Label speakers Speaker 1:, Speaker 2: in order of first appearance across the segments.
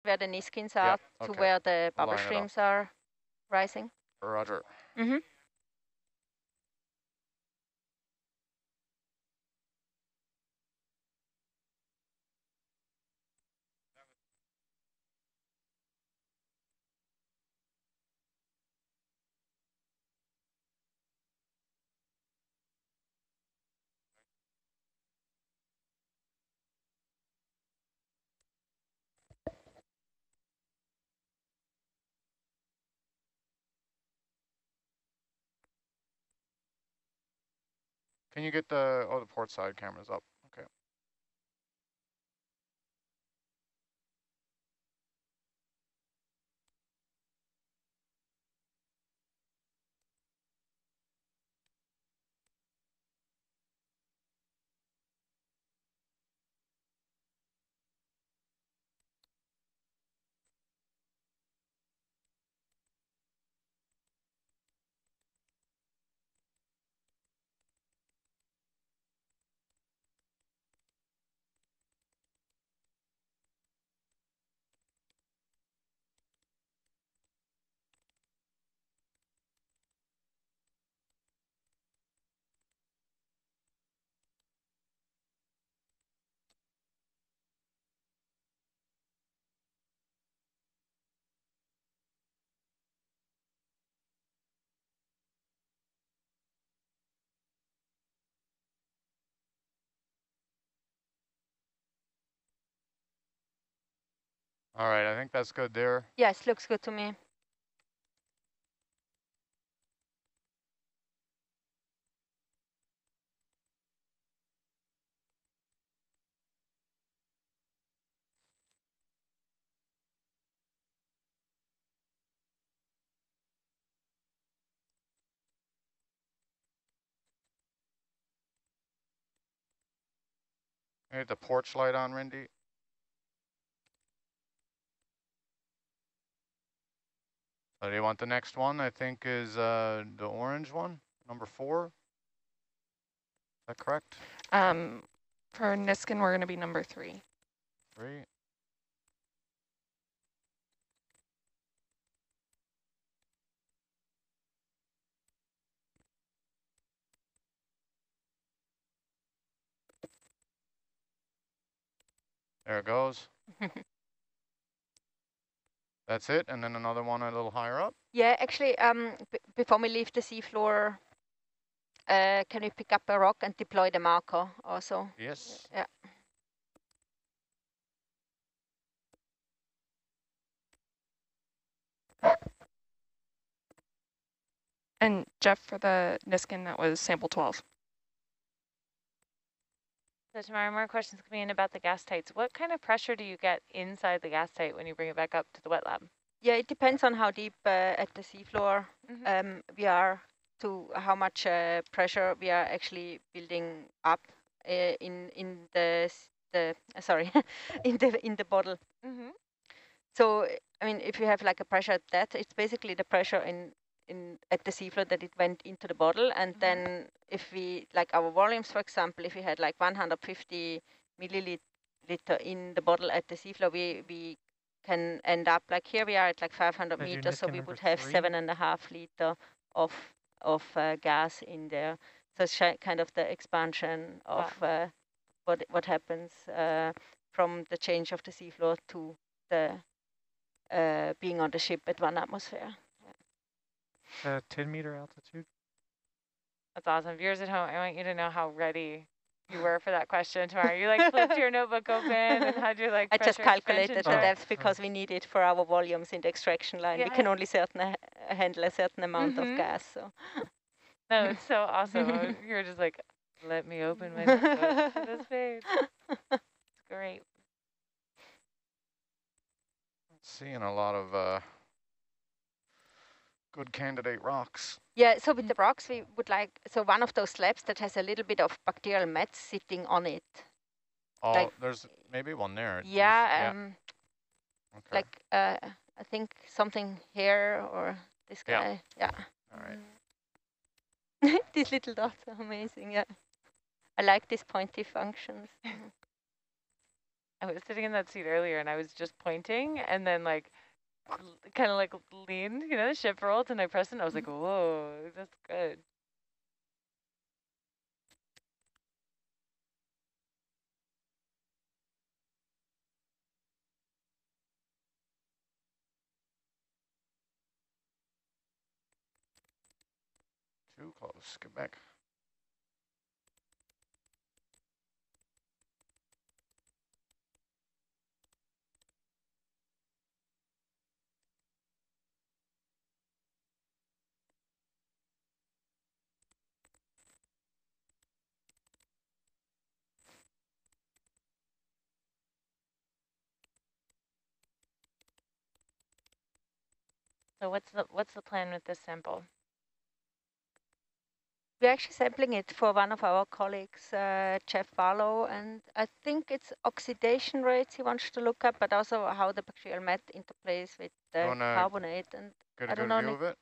Speaker 1: where the Niskins are to where the bubble streams are rising.
Speaker 2: Roger.
Speaker 1: Mm-hmm.
Speaker 2: Can you get the port side cameras up? Okay. All right, I think that's good there.
Speaker 1: Yes, looks good to me.
Speaker 2: Hey, the porch light on, Rindy. Do you want the next one? I think is the orange one, number 4. Is that correct?
Speaker 3: For Niskin, we're going to be number 3.
Speaker 2: 3. There it goes. That's it, and then another one a little higher up.
Speaker 1: Yeah, actually, before we leave the seafloor, can we pick up a rock and deploy the marker also?
Speaker 2: Yes.
Speaker 1: Yeah.
Speaker 3: And Jeff, for the Niskin, that was sample 12.
Speaker 4: So tomorrow, more questions coming in about the gas tights. What kind of pressure do you get inside the gas tight when you bring it back up to the wet lab?
Speaker 1: Yeah, it depends on how deep at the seafloor we are, to how much pressure we are actually building up in the sorry in the bottle. So I mean, if you have like a pressure at that, it's basically the pressure in at the seafloor that it went into the bottle, and then if we, like our volumes, for example, if we had like 150 milliliter in the bottle at the seafloor, we can end up like here we are at like 500 meters, so we would have 7.5 liter of gas in there. So it's kind of the expansion of what happens from the change of the seafloor to the being on the ship at 1 atmosphere.
Speaker 5: 10-meter altitude.
Speaker 4: That's awesome. Viewers at home, I want you to know how ready you were for that question tomorrow. You like flipped your notebook open and had your like
Speaker 1: I just calculated the
Speaker 4: chart.
Speaker 1: depth because we need it for our volumes in the extraction line.
Speaker 4: Yeah,
Speaker 1: we can only handle a certain amount of gas. So
Speaker 4: no, it's so awesome. You're just like, let me open my notebook to this page. It's great.
Speaker 2: Seeing a lot of good candidate rocks.
Speaker 1: yeah, so with the rocks, we would like, so one of those slabs that has a little bit of bacterial mats sitting on it.
Speaker 2: Oh,
Speaker 1: like,
Speaker 2: there's maybe one there.
Speaker 1: Yeah,
Speaker 2: okay.
Speaker 1: like I think something here or this guy. Yeah.
Speaker 2: All right.
Speaker 1: These little dots are amazing. Yeah, I like these pointy functions.
Speaker 4: I was sitting in that seat earlier and I was just pointing and then like kind of like leaned, you know, the ship rolled and I pressed it and I was like, whoa, that's good.
Speaker 2: Too close. Get back.
Speaker 4: So what's the plan with this sample?
Speaker 1: We're actually sampling it for one of our colleagues, Jeff Barlow, and I think it's oxidation rates he wants to look up, but also how the bacterial mat interplays with the carbonate. And
Speaker 2: Get
Speaker 1: I
Speaker 2: a
Speaker 1: don't
Speaker 2: good
Speaker 1: know
Speaker 2: view of it.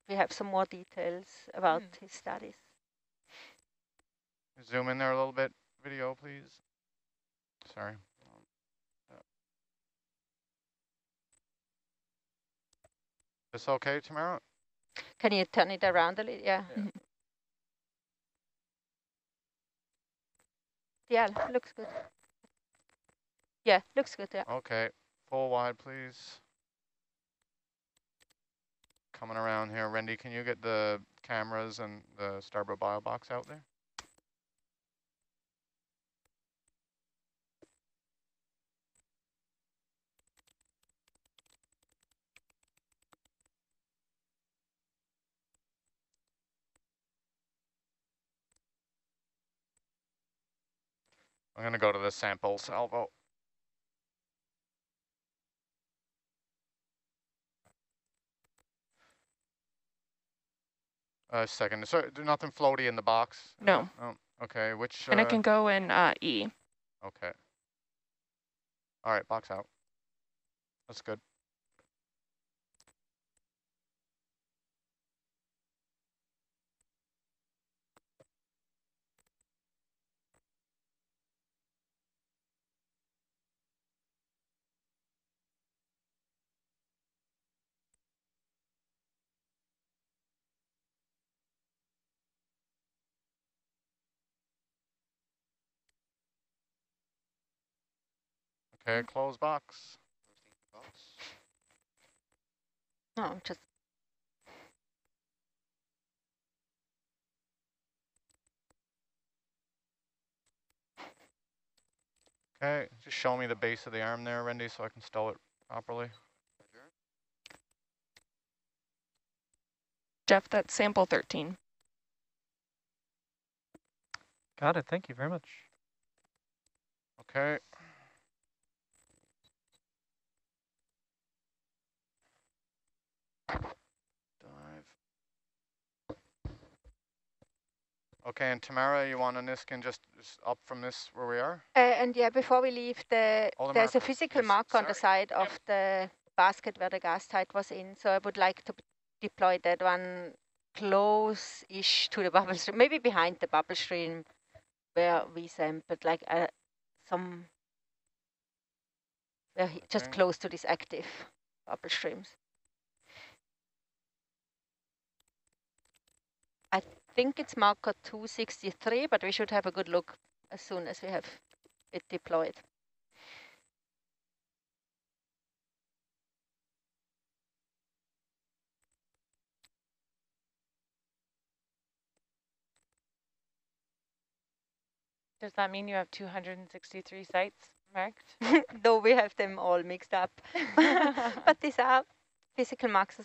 Speaker 1: we have some more details about his studies.
Speaker 2: Zoom in there a little bit, video, please. Sorry. This okay, Tamara?
Speaker 1: Can you turn it around a little? Yeah. Yeah, looks good. Yeah, looks good, yeah.
Speaker 2: Okay, full wide, please. Coming around here. Randy, can you get the cameras and the starboard bio box out there? I'm gonna go to the sample salvo. Second, so nothing floaty in the box?
Speaker 3: No.
Speaker 2: Oh, okay, which?
Speaker 3: And it can go in E.
Speaker 2: Okay. All right, box out. That's good. Okay, close box.
Speaker 1: No, just
Speaker 2: Okay, just show me the base of the arm there, Randy, so I can stow it properly.
Speaker 3: Jeff, that's sample 13.
Speaker 5: Got it. Thank you very much.
Speaker 2: Okay. Dive. Okay, and Tamara, you want a Niskin just up from this where we are?
Speaker 1: and yeah, before we leave, there's a
Speaker 2: markers,
Speaker 1: physical
Speaker 2: please.
Speaker 1: mark on the side of the basket where the gas tight was in. So I would like to deploy that one close-ish to the bubble stream, maybe behind the bubble stream where we sampled, like just close to these active bubble streams. I think it's marker 263, but we should have a good look as soon as we have it deployed.
Speaker 4: Does that mean you have 263 sites marked?
Speaker 1: No, we have them all mixed up. But these are physical marks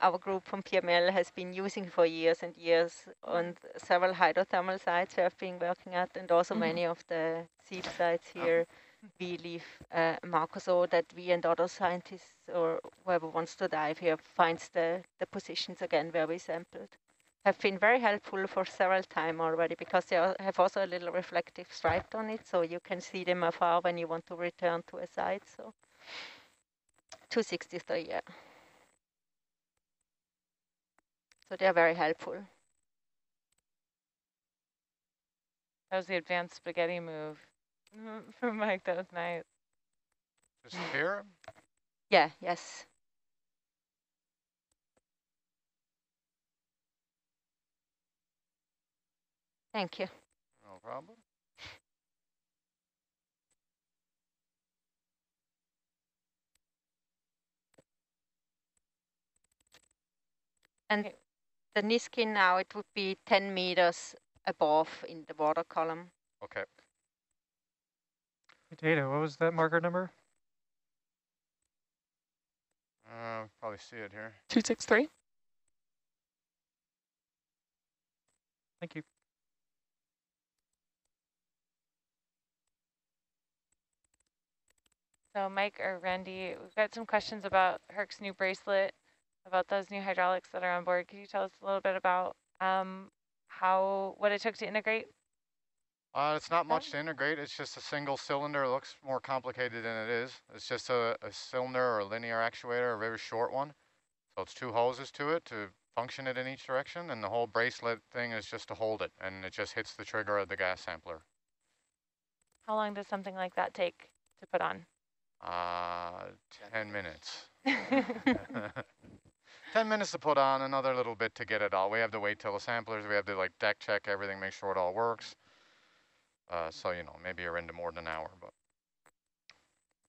Speaker 1: our group from PML has been using for years and years on several hydrothermal sites we have been working at, and also many of the seep sites here. We leave markers so that we and other scientists or whoever wants to dive here finds the positions again where we sampled. Have been very helpful for several times already because they have also a little reflective stripe on it, so you can see them afar when you want to return to a site. So 263, yeah. So they are very helpful.
Speaker 4: That was the advanced spaghetti move. From Mike, that was nice.
Speaker 2: Just here?
Speaker 1: Yeah, yes. Thank you.
Speaker 2: No problem.
Speaker 1: And
Speaker 4: Okay.
Speaker 1: the Niskin now, it would be 10 meters above in the water column.
Speaker 2: Okay.
Speaker 5: Data, what was that marker number?
Speaker 2: Probably see it here.
Speaker 3: 263.
Speaker 5: Thank you.
Speaker 4: So Mike or Randy, we've got some questions about Herc's new bracelet, about those new hydraulics that are on board. Could you tell us a little bit about what it took to integrate?
Speaker 2: It's not much to integrate. It's just a single cylinder. It looks more complicated than it is. It's just a cylinder or a linear actuator, a very short one. So it's 2 hoses to it to function it in each direction, and the whole bracelet thing is just to hold it, and it just hits the trigger of the gas sampler.
Speaker 4: How long does something like that take to put on?
Speaker 2: 10 minutes. 10 minutes to put on, another little bit to get it all. We have to wait till the samplers, we have to like deck check everything, make sure it all works. So, you know, maybe you're into more than an hour, but.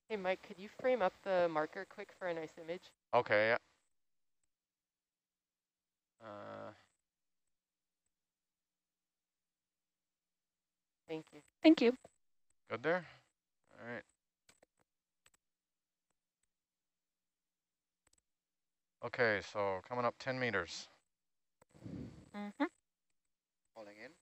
Speaker 6: Hey, Mike, could you frame up the marker quick for a nice image?
Speaker 2: Okay, yeah.
Speaker 6: Thank you.
Speaker 3: Thank you.
Speaker 2: Good there? All right. Okay, so coming up 10 meters.
Speaker 1: Mm-hmm.
Speaker 2: Pulling in.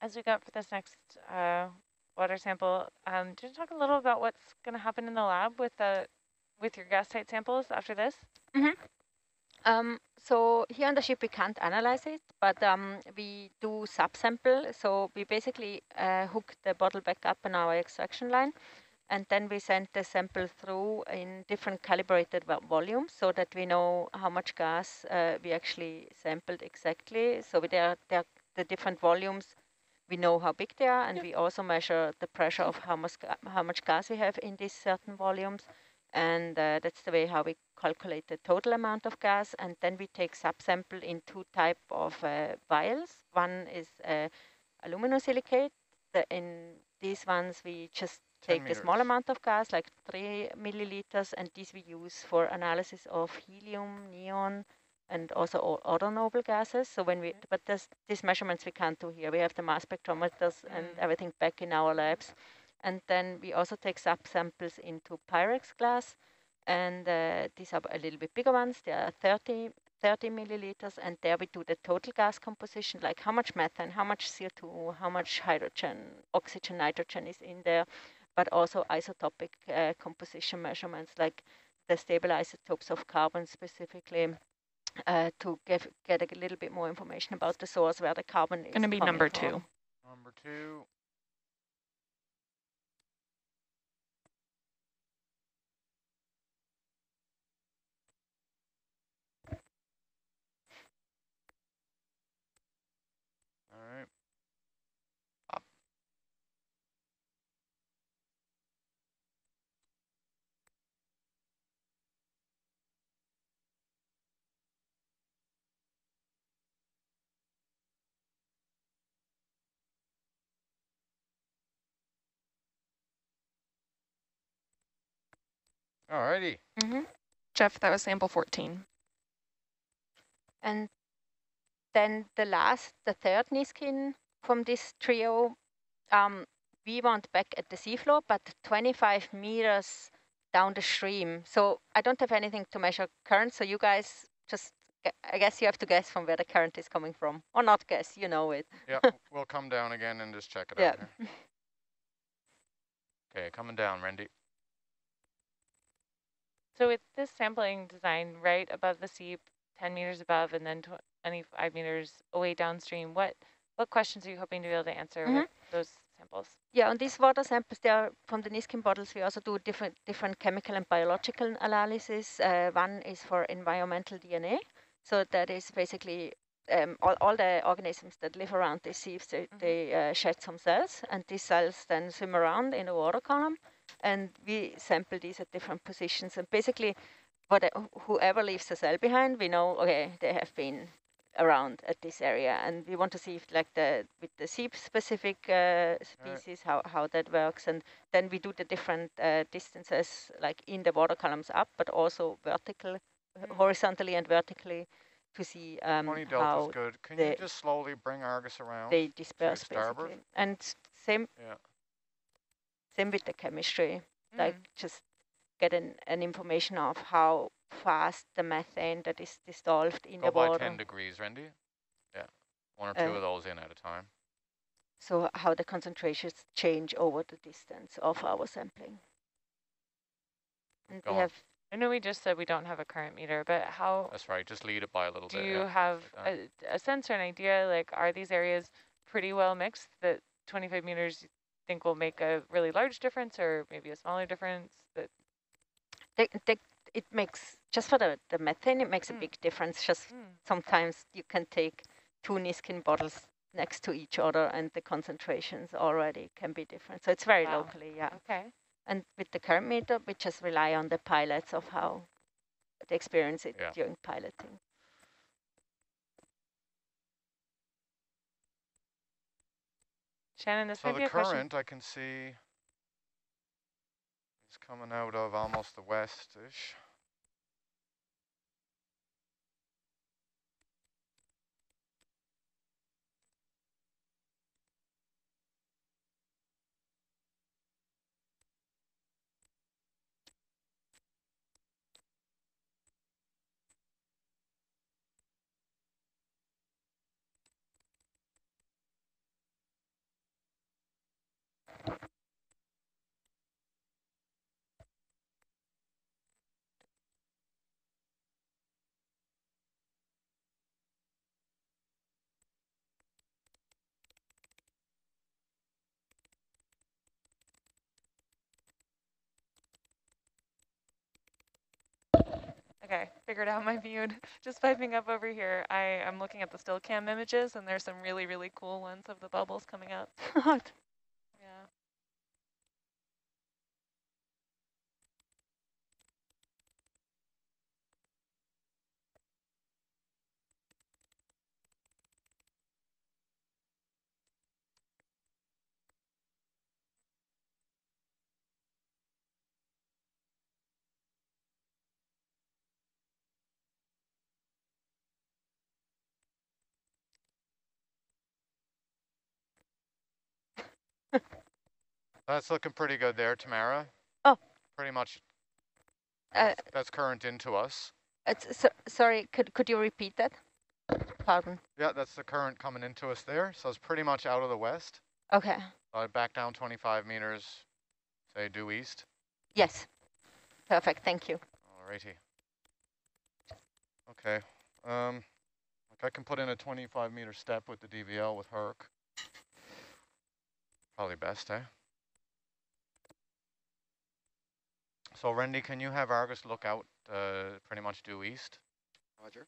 Speaker 4: As we go up for this next water sample, did you talk a little about what's going to happen in the lab with your gas tight samples after this?
Speaker 1: So here on the ship we can't analyze it, but we do subsample. So we basically hook the bottle back up on our extraction line, and then we send the sample through in different calibrated volumes so that we know how much gas we actually sampled exactly. So with the different volumes, we know how big they are, and we also measure the pressure of how much gas we have in these certain volumes. And that's the way how we calculate the total amount of gas. And then we take subsample in 2 type of vials. One is aluminosilicate. In these ones, we just take the small amount of gas, like 3 milliliters, and these we use for analysis of helium, neon, and also other noble gases. So when but these measurements we can't do here. We have the mass spectrometers and everything back in our labs. And then we also take subsamples into Pyrex glass, and these are a little bit bigger ones. They are 30 milliliters, and there we do the total gas composition, like how much methane, how much CO2, how much hydrogen, oxygen, nitrogen is in there, but also isotopic composition measurements, like the stable isotopes of carbon specifically, to get a little bit more information about the source where the carbon is
Speaker 3: Going to be number 2.
Speaker 2: Number 2. All right. Up. All righty.
Speaker 3: Jeff, that was sample 14.
Speaker 1: And then the third Niskin from this trio, we want back at the seafloor, but 25 meters down the stream. So I don't have anything to measure current, so you guys just, I guess you have to guess from where the current is coming from. Or not guess, you know it.
Speaker 2: Yeah, we'll come down again and just check it
Speaker 1: Yeah.
Speaker 2: out here. Okay, coming down, Randy.
Speaker 4: So with this sampling design right above the seep, 10 meters above and then 25 meters away downstream. What questions are you hoping to be able to answer with those samples?
Speaker 1: Yeah, on these water samples, they are from the Niskin bottles. We also do different chemical and biological analysis. One is for environmental DNA. So that is basically all the organisms that live around these sieves, they shed some cells, and these cells then swim around in a water column, and we sample these at different positions. And basically, whoever leaves a cell behind, we know, okay, they have been around at this area, and we want to see if, like, with the seep-specific species, how that works, and then we do the different distances, like in the water columns up, but also horizontally and vertically, to see
Speaker 2: 20 delta
Speaker 1: how
Speaker 2: is good. Can you just slowly bring Argus around?
Speaker 1: they disperse, basically. And same with the chemistry, like just get an information of how fast the methane that is dissolved in the water.
Speaker 2: Go by 10 degrees, Randy. Yeah, 1 or 2 of those in at a time.
Speaker 1: So how the concentrations change over the distance of our sampling. And we have.
Speaker 4: I know we just said we don't have a current meter, but how?
Speaker 2: That's right. Just lead it by a little bit.
Speaker 4: Do you have a sense or an idea? Like, are these areas pretty well mixed that 25 meters you think will make a really large difference, or maybe a smaller difference? That
Speaker 1: it makes, just for the methane, it makes a big difference. Just sometimes you can take 2 Niskin bottles next to each other, and the concentrations already can be different. So it's very locally,
Speaker 4: Okay.
Speaker 1: And with the current meter, we just rely on the pilots of how they experience it during piloting.
Speaker 4: Shannon, this might be a question.
Speaker 2: So the current I can see is coming out of almost the west-ish.
Speaker 3: Okay, figured out my view. Just piping up over here, I'm looking at the still cam images, and there's some really, really cool ones of the bubbles coming up. Yeah.
Speaker 2: That's looking pretty good there, Tamara.
Speaker 1: Oh.
Speaker 2: Pretty much. That's current into us.
Speaker 1: Sorry, could you repeat that? Pardon.
Speaker 2: Yeah, that's the current coming into us there. So it's pretty much out of the west.
Speaker 1: Okay.
Speaker 2: Back down 25 meters, say due east.
Speaker 1: Yes. Perfect, thank you.
Speaker 2: Alrighty. Okay. Like I can put in a 25-meter step with the DVL with Herc. Probably best, eh? So Randy, can you have Argus look out pretty much due east?
Speaker 7: Roger.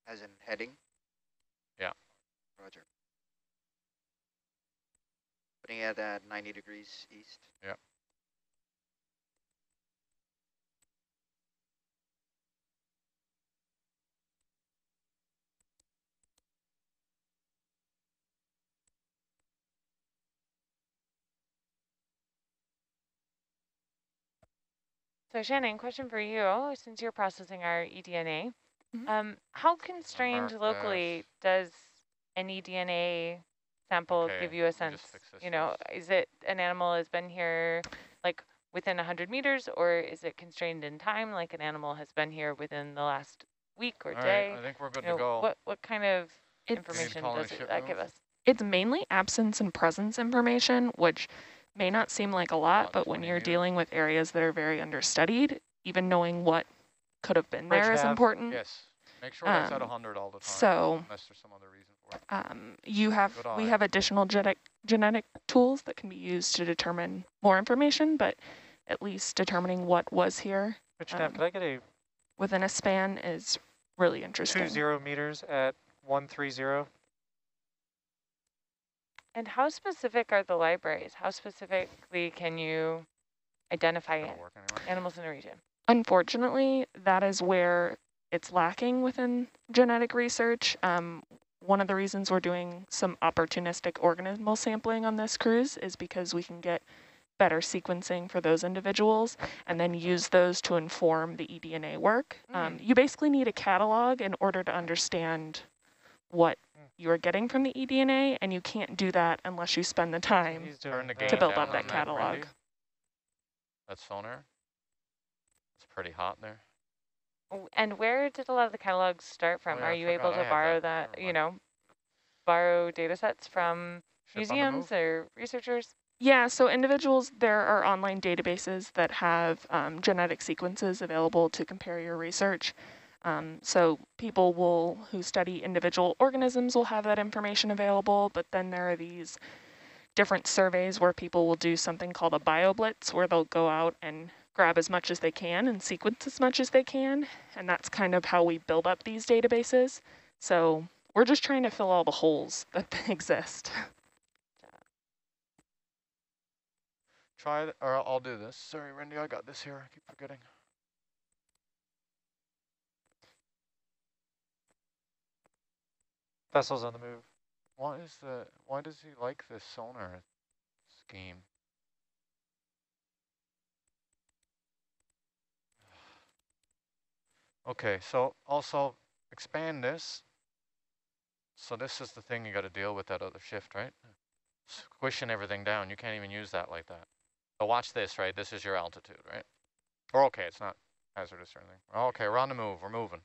Speaker 7: As in heading?
Speaker 2: Yeah.
Speaker 7: Roger. Putting it at 90 degrees east.
Speaker 2: Yeah.
Speaker 4: So Shannon, question for you, since you're processing our eDNA, how constrained locally does an eDNA sample give you a sense? You know, is it an animal has been here like within 100 meters, or is it constrained in time, like an animal has been here within the last week or day?
Speaker 2: Right, I think we're good to go.
Speaker 4: What kind of information does that give us?
Speaker 3: It's mainly absence and presence information, which may not seem like a lot, but when you're dealing with areas that are very understudied, even knowing what
Speaker 8: could have been
Speaker 2: Bridge
Speaker 8: there is
Speaker 2: nav.
Speaker 8: important.
Speaker 2: Yes. Make sure that's at 100 all the time.
Speaker 8: So
Speaker 2: unless there's some other reason for it.
Speaker 8: we have additional genetic tools that can be used to determine more information, but at least determining what was here
Speaker 5: Bridge nav, could I get a
Speaker 8: within a span is really interesting.
Speaker 5: 20 meters at 130?
Speaker 4: And how specific are the libraries? How specifically can you identify animals in the region?
Speaker 8: Unfortunately, that is where it's lacking within genetic research. One of the reasons we're doing some opportunistic organismal sampling on this cruise is because we can get better sequencing for those individuals and then use those to inform the eDNA work. You basically need a catalog in order to understand what you're getting from the eDNA, and you can't do that unless you spend the time to build up that catalog.
Speaker 2: That's sonar. It's pretty hot there.
Speaker 4: And where did a lot of the catalogs start from? Are you able to borrow that, borrow data sets from museums or researchers?
Speaker 8: Yeah, so individuals, there are online databases that have genetic sequences available to compare your research. So people who study individual organisms will have that information available, but then there are these different surveys where people will do something called a BioBlitz, where they'll go out and grab as much as they can and sequence as much as they can. And that's kind of how we build up these databases. So we're just trying to fill all the holes that exist.
Speaker 2: Try it, or I'll do this. Sorry, Randy, I got this here. I keep forgetting.
Speaker 5: Vessel's on the move.
Speaker 2: Why does he like this sonar scheme? Okay, so also expand this. So this is the thing you got to deal with that other shift, right? Squishing everything down. You can't even use that like that. So watch this, right? This is your altitude, right? Or okay, it's not hazardous or anything. Okay, we're on the move. We're moving.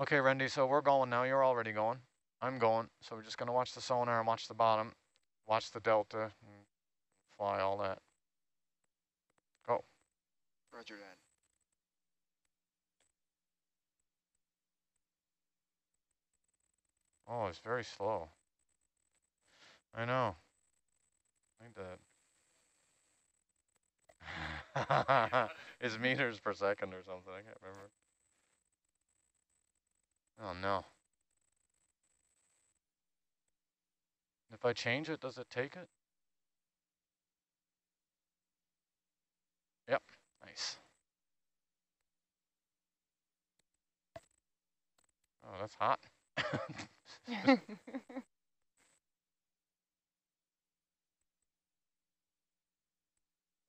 Speaker 2: Okay, Randy, so we're going now. You're already going. I'm going. So we're just going to watch the sonar and watch the bottom, watch the delta, and fly all that. Go.
Speaker 7: Roger that.
Speaker 2: Oh, it's very slow. I know. I think that. It's meters per second or something. I can't remember. Oh, no. If I change it, does it take it? Yep. Nice. Oh, that's hot.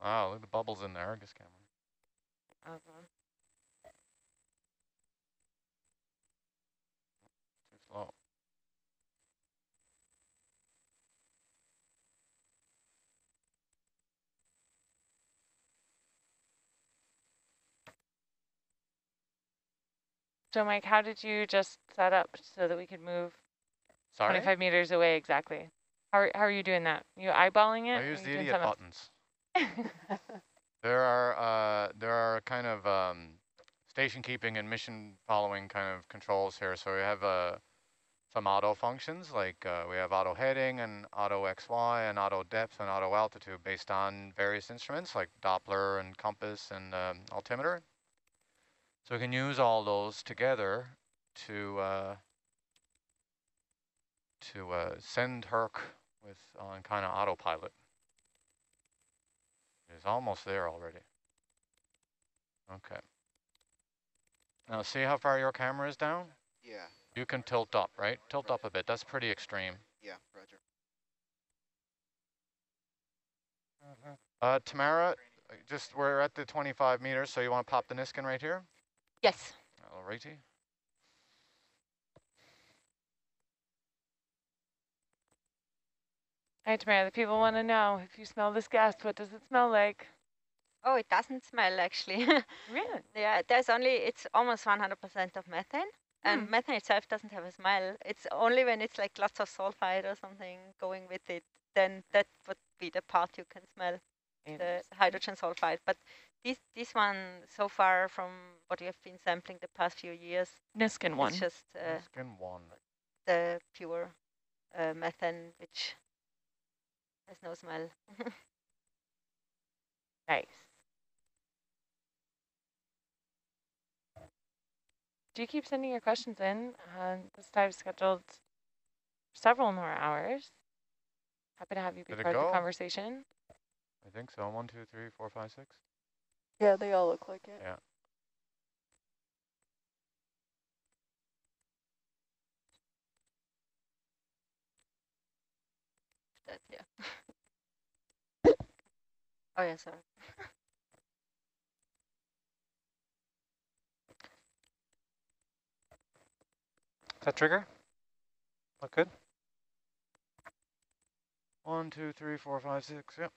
Speaker 2: Wow, look at the bubbles in the Argus camera. Too slow.
Speaker 4: So Mike, how did you just set up so that we could move 25 meters away exactly? How are you doing that? You eyeballing it?
Speaker 2: I use the idiot buttons. There are kind of station keeping and mission following kind of controls here. So we have some auto functions, like we have auto heading and auto XY and auto depth and auto altitude based on various instruments like Doppler and compass and altimeter. So we can use all those together to send Herc with on kind of autopilot. It's almost there already. Okay. Now see how far your camera is down?
Speaker 7: Yeah.
Speaker 2: You can tilt up, right? Tilt up a bit. That's pretty extreme.
Speaker 7: Yeah, roger.
Speaker 2: Tamara, we're at the 25 meters, so you want to pop the Niskin right here?
Speaker 1: Yes.
Speaker 2: Alrighty.
Speaker 4: Hi, Tamara, the people want to know, if you smell this gas, what does it smell like?
Speaker 1: Oh, it doesn't smell actually.
Speaker 4: Really?
Speaker 1: Yeah, it's almost 100% of methane. And methane itself doesn't have a smell. It's only when it's like lots of sulfide or something going with it, then that would be the part you can smell. the hydrogen sulfide. But this one, so far from what we have been sampling the past few years,
Speaker 8: Niskin 1.
Speaker 1: it's just
Speaker 2: Skin 1.
Speaker 1: the pure methane, which has no smell.
Speaker 4: Nice. Do you keep sending your questions in? This dive scheduled several more hours. Happy to have you be
Speaker 2: Did it
Speaker 4: part of the
Speaker 2: go?
Speaker 4: conversation.
Speaker 2: I think so. 1, 2, 3, 4, 5, 6.
Speaker 6: Yeah, they all look like it.
Speaker 2: Yeah.
Speaker 1: Yeah. Oh yeah, sorry.
Speaker 5: That trigger? Look good?
Speaker 2: 1, 2, 3, 4, 5, 6. Yep.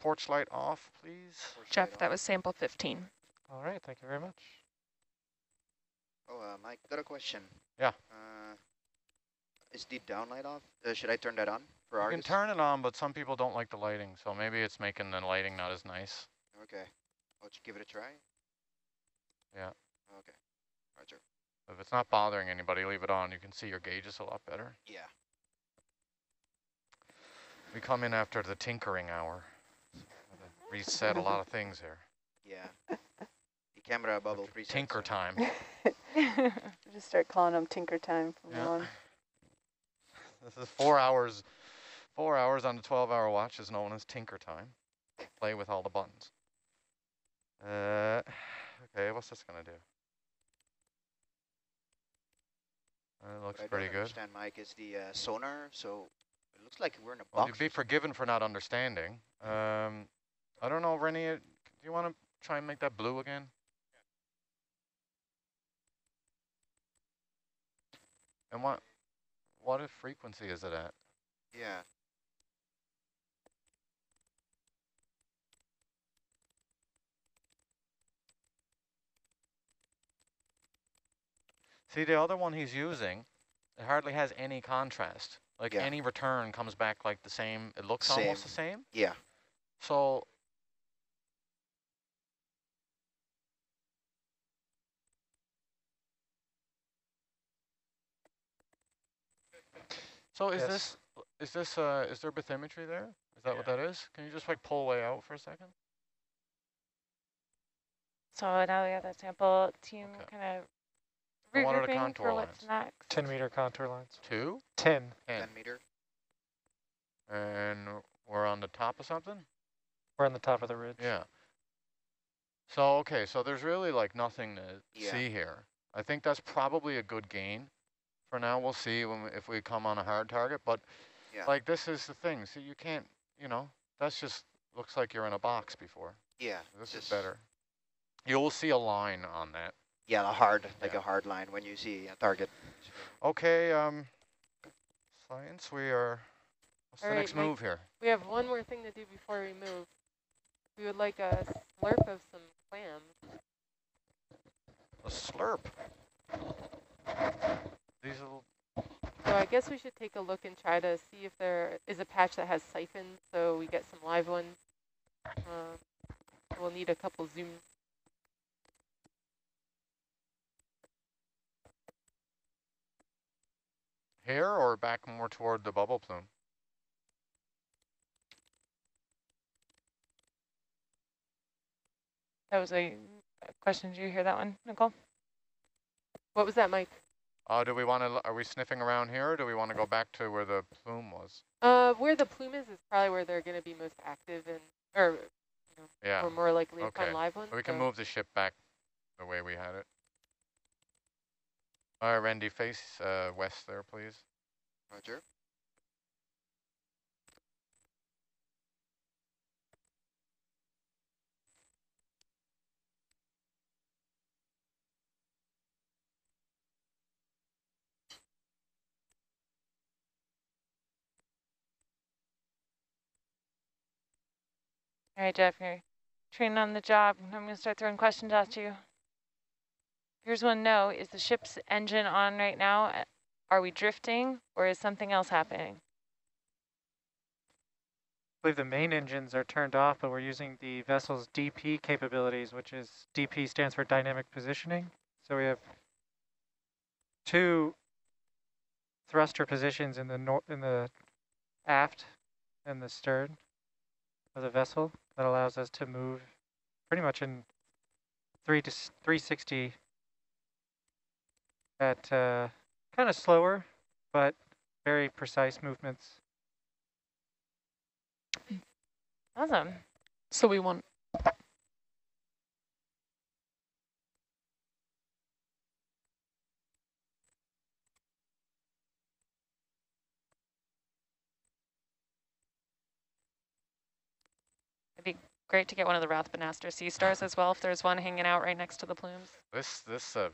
Speaker 2: Porch light off, please.
Speaker 8: Jeff, that was sample 15.
Speaker 5: All right, thank you very much.
Speaker 7: Oh, Mike, got a question.
Speaker 2: Yeah.
Speaker 7: Is the down light off? Should I turn that on for
Speaker 2: You
Speaker 7: Argus?
Speaker 2: can turn it on, but some people don't like the lighting, so maybe it's making the lighting not as nice.
Speaker 7: Okay. I'll just give it a try.
Speaker 2: Yeah.
Speaker 7: Okay. Roger.
Speaker 2: If it's not bothering anybody, leave it on. You can see your gauges a lot better.
Speaker 7: Yeah.
Speaker 2: We come in after the tinkering hour. Reset a lot of things here.
Speaker 7: Yeah. The camera bubble preset.
Speaker 2: Tinker time.
Speaker 6: Just start calling them Tinker Time from now on.
Speaker 2: This is 4 hours. 4 hours on the 12-hour watch is known as tinker time. Play with all the buttons. Okay, what's this gonna do? It looks pretty good.
Speaker 7: Understand, Mike, is the sonar. So it looks like we're in a
Speaker 2: Well,
Speaker 7: box.
Speaker 2: you'd be forgiven for not understanding. I don't know, Rennie, do you want to try and make that blue again? And what frequency is it at?
Speaker 7: Yeah.
Speaker 2: See, the other one he's using, it hardly has any contrast. Like any return comes back like the same. It looks almost the same.
Speaker 7: Yeah.
Speaker 2: So is there bathymetry there? Is that what that is? Can you just like pull way out for a second?
Speaker 4: So now we got that sample team kind of regrouping for what's next.
Speaker 5: 10-meter contour lines.
Speaker 2: 2?
Speaker 5: 10.
Speaker 7: 10 meter.
Speaker 2: And we're on the top of something?
Speaker 5: We're on the top of the ridge.
Speaker 2: Yeah. So, okay, so there's really like nothing to see here. I think that's probably a good gain. For now, we'll see if we come on a hard target, but like this is the thing. So you can't, that's just looks like you're in a box before.
Speaker 7: Yeah.
Speaker 2: This is better. You'll see a line on that.
Speaker 7: Yeah, a hard hard line when you see a target.
Speaker 2: Okay, science, what's the next move here?
Speaker 6: We have one more thing to do before we move. We would like a slurp of some clams.
Speaker 2: A slurp? These little...
Speaker 6: So I guess we should take a look and try to see if there is a patch that has siphons, so we get some live ones. We'll need a couple zooms.
Speaker 2: Here or back more toward the bubble plume?
Speaker 4: That was a question. Did you hear that one, Nicole?
Speaker 6: What was that, Mike?
Speaker 2: Do we want to, are we sniffing around here or do we want to go back to where the plume was?
Speaker 6: Where the plume is probably where they're going to be most active and, or more likely to find live ones.
Speaker 2: So we can move the ship back the way we had it. All right, Randy, face west there, please.
Speaker 7: Roger.
Speaker 4: All right, Jeff, you're training on the job. I'm going to start throwing questions at you. Here's one. No, is the ship's engine on right now? are we drifting or is something else happening?
Speaker 5: I believe the main engines are turned off, but we're using the vessel's DP capabilities, which is DP stands for dynamic positioning. So we have 2 thruster positions in the aft and the stern of the vessel that allows us to move pretty much in 360 at kind of slower, but very precise movements.
Speaker 4: Awesome.
Speaker 8: So we want
Speaker 3: It'd be great to get one of the Rathbanaster Sea Stars as well if there's one hanging out right next to the plumes.
Speaker 2: This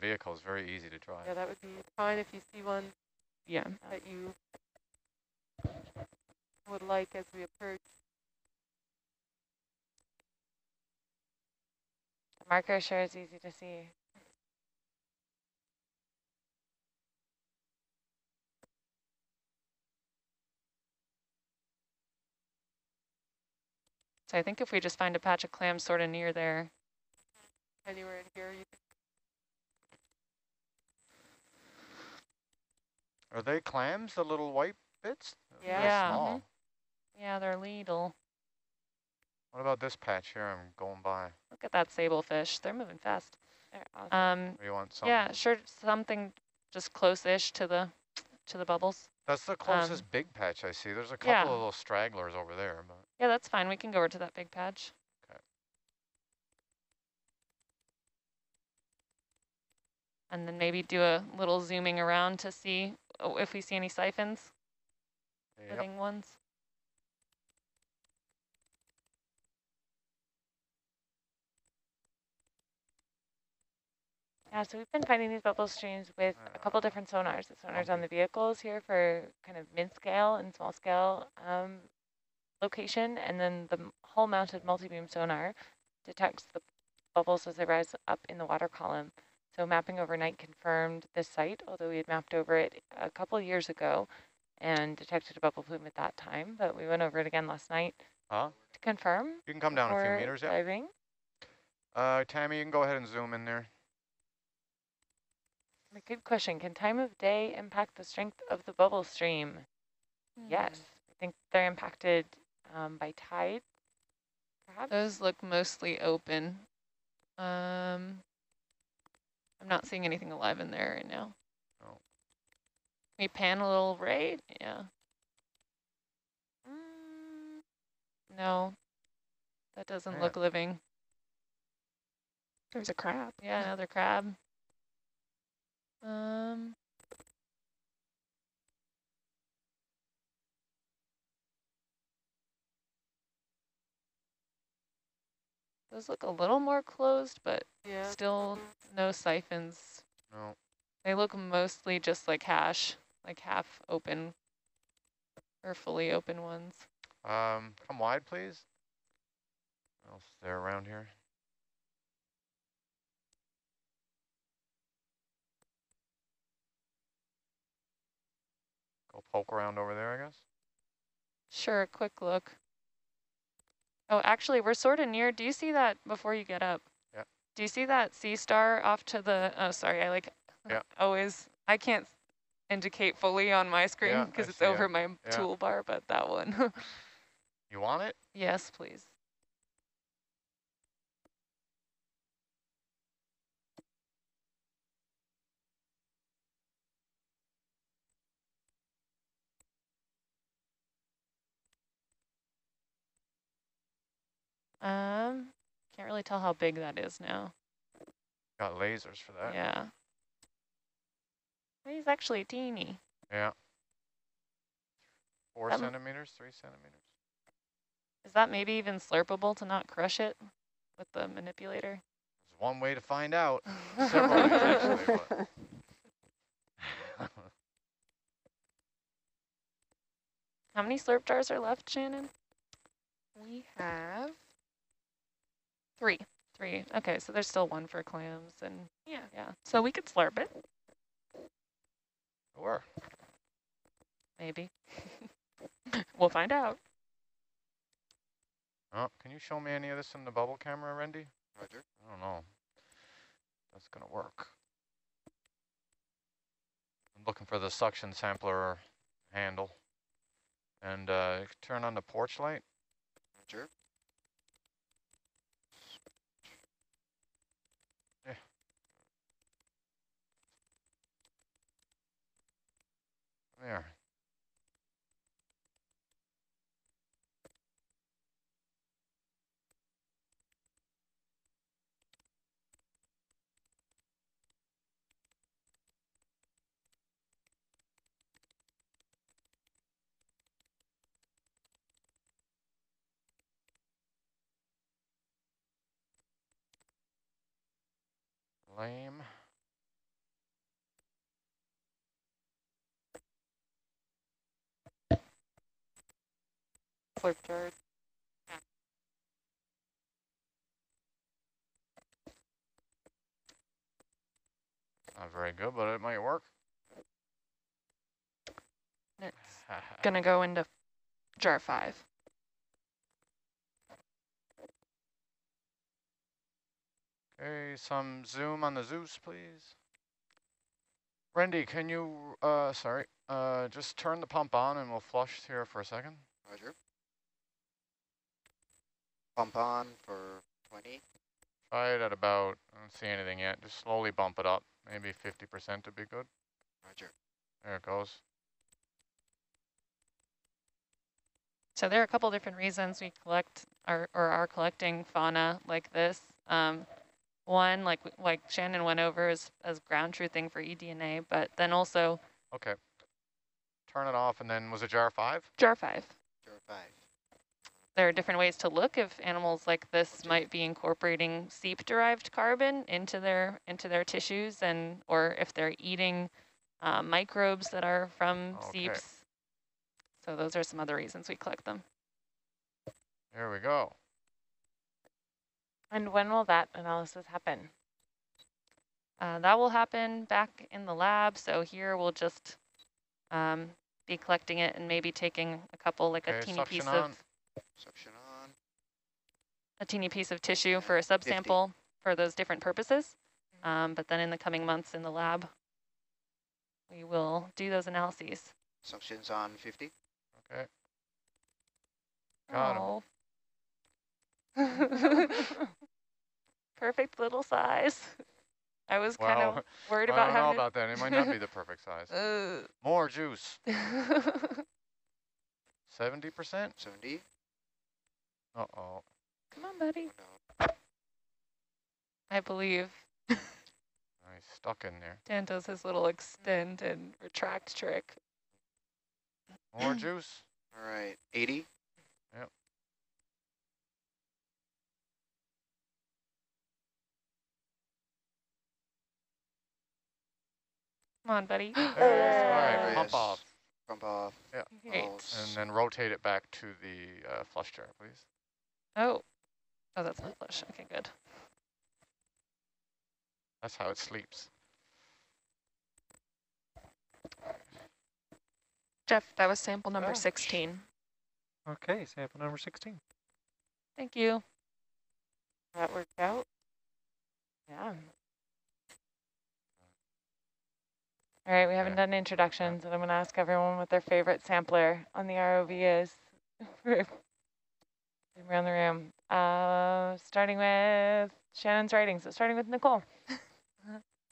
Speaker 2: vehicle is very easy to drive.
Speaker 6: Yeah, that would be fine if you see one
Speaker 8: yeah.
Speaker 6: that you would like as we approach.
Speaker 4: The marker sure is easy to see.
Speaker 3: So I think if we just find a patch of clams sort of near there.
Speaker 6: Anywhere in here you can.
Speaker 2: Are they clams, the little white bits?
Speaker 6: Yeah.
Speaker 2: They're small.
Speaker 3: Yeah, they're little.
Speaker 2: What about this patch here I'm going by?
Speaker 3: Look at that sablefish. They're moving fast.
Speaker 4: They're awesome.
Speaker 2: Or you want something?
Speaker 3: Yeah, sure, something just close-ish to the bubbles.
Speaker 2: That's the closest big patch I see. There's a couple of little stragglers over there. But
Speaker 3: yeah, that's fine. We can go over to that big patch.
Speaker 2: Okay.
Speaker 3: And then maybe do a little zooming around to see if we see any siphons, living ones.
Speaker 4: Yeah, so we've been finding these bubble streams with a couple different sonars. The sonars on the vehicles here for kind of mid-scale and small-scale location, and then the hull-mounted multi-beam sonar detects the bubbles as they rise up in the water column. So mapping overnight confirmed this site, although we had mapped over it a couple of years ago and detected a bubble plume at that time, but we went over it again last night to confirm.
Speaker 2: You can come down a few meters,
Speaker 4: diving.
Speaker 2: Tammy, you can go ahead and zoom in there.
Speaker 4: A good question. Can time of day impact the strength of the bubble stream? Yes. I think they're impacted by tide, perhaps.
Speaker 3: Those look mostly open. I'm not seeing anything alive in there right now.
Speaker 2: Oh.
Speaker 3: Can we pan a little right? Yeah. No, that doesn't look living.
Speaker 8: There's a crab.
Speaker 3: Yeah, another crab. Those look a little more closed, but still no siphons.
Speaker 2: No.
Speaker 3: They look mostly just like hash, like half open or fully open ones.
Speaker 2: Come wide, please. What else is there around here? Go poke around over there, I guess.
Speaker 3: Sure, quick look. Oh, actually, we're sort of near. Do you see that before you get up?
Speaker 2: Yeah.
Speaker 3: Do you see that sea star off to the, oh, sorry, I can't indicate fully on my screen because it's over my toolbar, but that one.
Speaker 2: You want it?
Speaker 3: Yes, please. Can't really tell how big that is now.
Speaker 2: Got lasers for that.
Speaker 3: Yeah. He's actually teeny.
Speaker 2: Yeah. 4 centimeters, 3 centimeters.
Speaker 3: Is that maybe even slurpable to not crush it with the manipulator?
Speaker 2: There's one way to find out. Several ways, actually. But.
Speaker 3: How many slurp jars are left, Shannon?
Speaker 8: We have
Speaker 3: 3. 3. Okay, so there's still one for clams and
Speaker 8: yeah. So we could slurp it.
Speaker 2: Where?
Speaker 3: Maybe.
Speaker 8: We'll find out.
Speaker 2: Oh, can you show me any of this in the bubble camera, Randy?
Speaker 7: Roger.
Speaker 2: I don't know. That's gonna work. I'm looking for the suction sampler handle. And turn on the porch light.
Speaker 7: Roger.
Speaker 2: Yeah. There. Lame.
Speaker 6: Flip chart.
Speaker 2: Not very good, but it might work.
Speaker 8: It's gonna go into jar 5.
Speaker 2: Okay, some zoom on the Zeus, please. Randy, can you, just turn the pump on and we'll flush here for a second.
Speaker 7: Roger. Pump on for 20.
Speaker 2: Try it at about, I don't see anything yet. Just slowly bump it up. Maybe 50% would be good.
Speaker 7: Roger.
Speaker 2: There it goes.
Speaker 3: So there are a couple different reasons we collect or are collecting fauna like this. One, like Shannon went over, is as ground truthing for eDNA, but then also...
Speaker 2: Okay. Turn it off, and then was it jar 5?
Speaker 8: Jar 5.
Speaker 7: Jar 5.
Speaker 3: There are different ways to look if animals like this might be incorporating seep-derived carbon into their tissues, or if they're eating microbes that are from seeps. So those are some other reasons we collect them.
Speaker 2: There we go.
Speaker 4: And when will that analysis happen?
Speaker 3: That will happen back in the lab. So here we'll just be collecting it and maybe taking a couple, like a teeny piece of
Speaker 7: Suction on.
Speaker 3: A teeny piece of tissue for a subsample for those different purposes. But then in the coming months in the lab, we will do those analyses.
Speaker 7: Suction's on 50.
Speaker 2: Okay. Got him.
Speaker 3: Perfect little size. I was kind of worried about
Speaker 2: I don't know about that. It might not be the perfect size. More juice. 70%?
Speaker 7: 70.
Speaker 2: Uh-oh.
Speaker 3: Come on, buddy.
Speaker 7: Oh, no.
Speaker 3: I believe
Speaker 2: He's stuck in there.
Speaker 3: Dan does his little extend and retract trick.
Speaker 2: More juice.
Speaker 7: All right. 80.
Speaker 2: Yep.
Speaker 3: Come on, buddy.
Speaker 2: There it is. All right,
Speaker 7: Yes.
Speaker 2: pump off.
Speaker 7: Pump off.
Speaker 2: Yeah.
Speaker 3: Great.
Speaker 2: And then rotate it back to the flush jar, please.
Speaker 3: Oh, that's not flush. Okay, good.
Speaker 2: That's how it sleeps.
Speaker 8: Jeff, that was sample number 16.
Speaker 5: Okay, sample number 16.
Speaker 3: Thank you.
Speaker 4: That worked out? Yeah. All right, we haven't done introductions, and I'm going to ask everyone what their favorite sampler on the ROV is. Around the room. Starting with Shannon's writing, so starting with Nicole.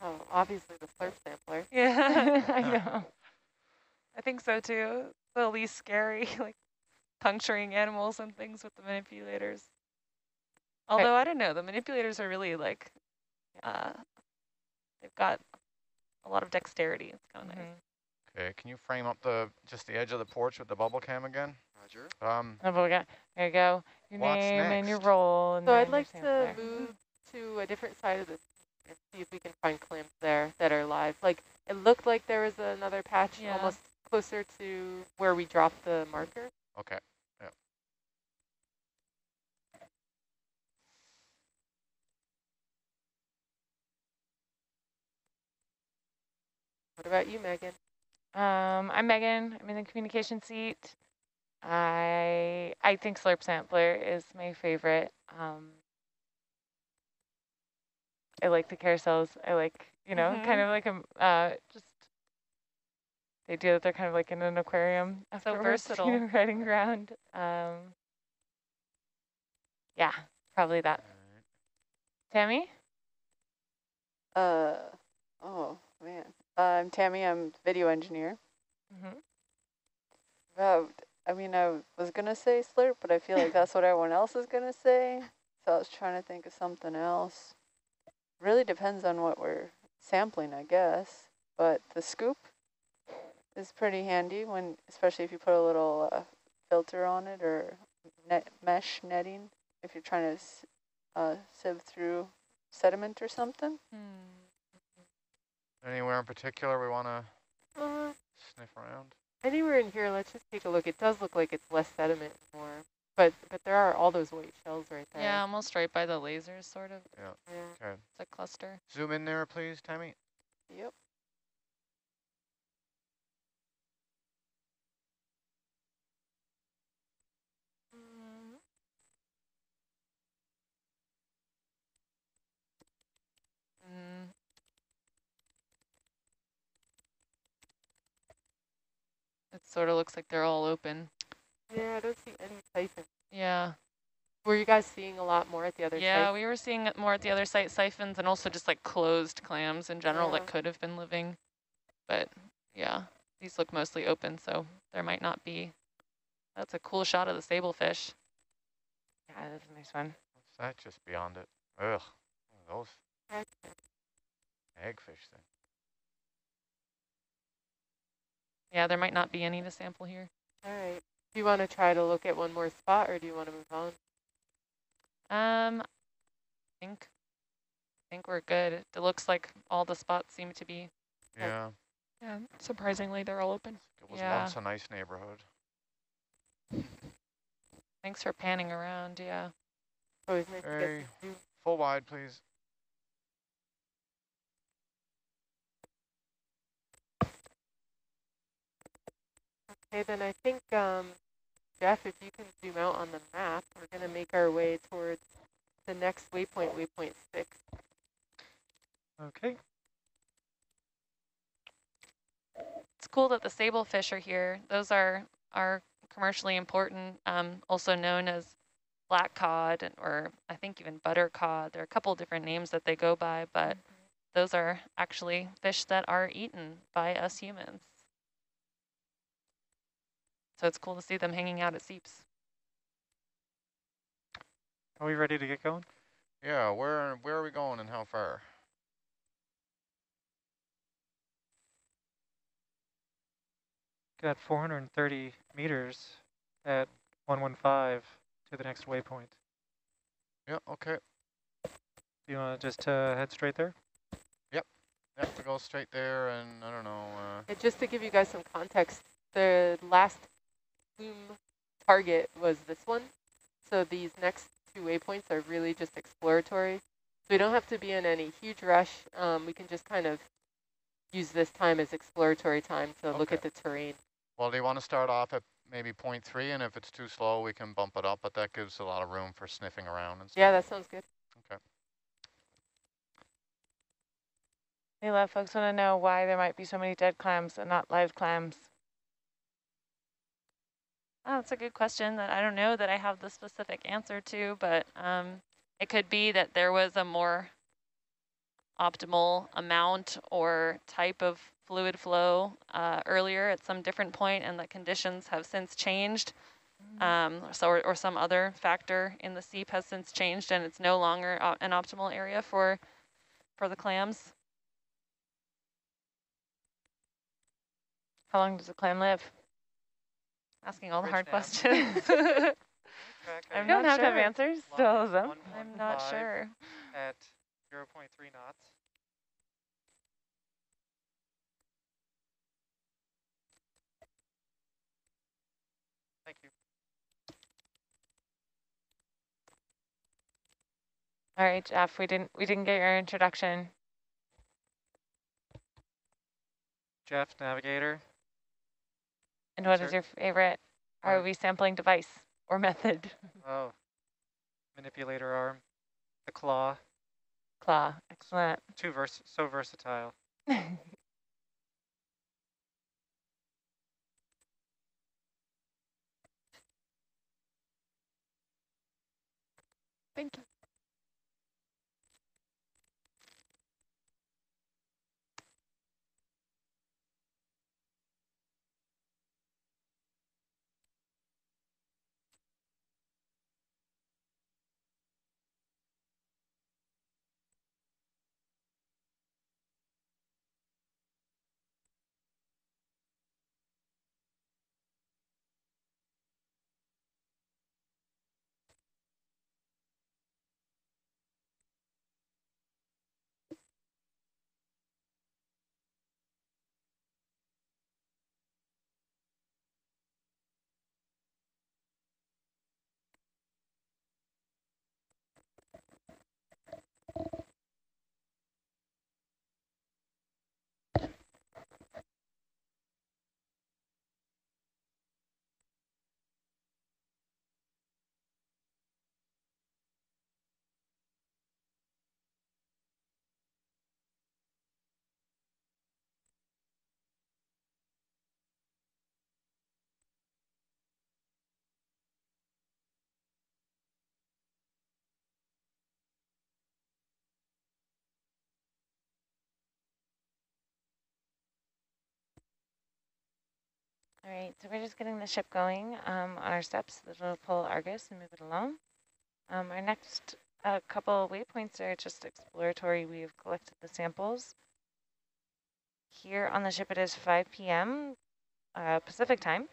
Speaker 6: Oh, obviously the slurp sampler.
Speaker 3: Yeah,
Speaker 4: I know.
Speaker 3: I think so too. The least scary, like puncturing animals and things with the manipulators. Although I don't know, the manipulators are really like, they've got a lot of dexterity. It's kind of nice.
Speaker 2: Okay, can you frame up just the edge of the porch with the bubble cam again?
Speaker 7: Roger.
Speaker 4: There you go. Your name and your role. And
Speaker 6: So
Speaker 4: then
Speaker 6: I'd like
Speaker 4: your
Speaker 6: to
Speaker 4: sampler.
Speaker 6: move to a different side of this and see if we can find clamps there that are live. Like, it looked like there was another patch almost closer to where we dropped the marker.
Speaker 2: Okay. Yep.
Speaker 6: What about you, Megan?
Speaker 4: I'm Megan. I'm in the communication seat. I think slurp sampler is my favorite. I like the carousels. I like, kind of like just the idea that they're kind of like in an aquarium afterwards,
Speaker 3: So versatile.
Speaker 4: riding around. Yeah, probably that. Tammy?
Speaker 9: Oh man. I'm Tammy. I'm video engineer. I mean, I was gonna say slurp, but I feel like that's what everyone else is gonna say. So I was trying to think of something else. Really depends on what we're sampling, I guess. But the scoop is pretty handy when, especially if you put a little filter on it or mesh netting if you're trying to sieve through sediment or something.
Speaker 2: Anywhere in particular we want to sniff around?
Speaker 6: Anywhere in here, let's just take a look. It does look like it's less sediment more, but there are all those white shells right there.
Speaker 3: Yeah, almost right by the lasers, sort of.
Speaker 2: Yeah. Okay.
Speaker 3: It's a cluster.
Speaker 2: Zoom in there, please, Tammy.
Speaker 9: Yep.
Speaker 3: It sort of looks like they're all open.
Speaker 6: Yeah, I don't see any siphons.
Speaker 3: Yeah.
Speaker 6: Were you guys seeing a lot more at the other site?
Speaker 3: Yeah, we were seeing it more at the other site, siphons, and also just like closed clams in general that
Speaker 6: Yeah.
Speaker 3: could have been living. But yeah, these look mostly open, so there might not be. That's a cool shot of the sablefish.
Speaker 4: Yeah, that's a nice one.
Speaker 2: What's that just beyond it? Ugh, those eggfish thing.
Speaker 3: Yeah, there might not be any to sample here.
Speaker 6: All right. Do you want to try to look at one more spot, or do you want to move on?
Speaker 3: I think we're good. It looks like all the spots seem to be.
Speaker 2: Yeah.
Speaker 8: Yeah, surprisingly, they're all open.
Speaker 2: It was
Speaker 3: Yeah.
Speaker 2: once a nice neighborhood.
Speaker 3: Thanks for panning around, yeah.
Speaker 6: Always nice to get
Speaker 2: Hey,
Speaker 6: some view.
Speaker 2: full wide, please.
Speaker 6: Okay, then I think, Jeff, if you can zoom out on the map, we're going to make our way towards the next waypoint, waypoint 6.
Speaker 5: Okay.
Speaker 3: It's cool that the sablefish are here. Those are commercially important, also known as black cod, or I think even butter cod. There are a couple different names that they go by, but those are actually fish that are eaten by us humans. So it's cool to see them hanging out at seeps.
Speaker 5: Are we ready to get going?
Speaker 2: Yeah, where are we going and how far?
Speaker 5: Got 430 meters at 115 to the next waypoint.
Speaker 2: Yeah, okay.
Speaker 5: Do you want to just head straight there?
Speaker 2: Yep, we go straight there, and I don't know.
Speaker 6: And just to give you guys some context, the last plume target was this one. So these next 2 waypoints are really just exploratory. So we don't have to be in any huge rush. We can just kind of use this time as exploratory time to look at the terrain.
Speaker 2: Well, do you want to start off at maybe 0.3, and if it's too slow, we can bump it up, but that gives a lot of room for sniffing around and stuff.
Speaker 6: Yeah, that sounds good.
Speaker 2: Okay.
Speaker 4: A lot of folks want to know why there might be so many dead clams and not live clams.
Speaker 3: Oh, that's a good question that I don't know that I have the specific answer to, but it could be that there was a more optimal amount or type of fluid flow earlier at some different point, and the conditions have since changed. Or some other factor in the seep has since changed, and it's no longer an optimal area for the clams.
Speaker 4: How long does a clam live?
Speaker 3: Asking all the hard questions.
Speaker 4: I don't have to have answers. Still them.
Speaker 3: I'm not sure.
Speaker 5: At 0.3 knots. Thank you.
Speaker 4: All right, Jeff, we didn't get your introduction.
Speaker 5: Jeff, navigator.
Speaker 4: And what is your favorite ROV sampling device or method?
Speaker 5: Oh, manipulator arm, the claw.
Speaker 4: Claw, excellent.
Speaker 5: So versatile.
Speaker 6: Thank you.
Speaker 4: All right, so we're just getting the ship going on our steps. It'll pull Argus and move it along. Our next couple waypoints are just exploratory. We've collected the samples. Here on the ship it is 5 p.m. Pacific time,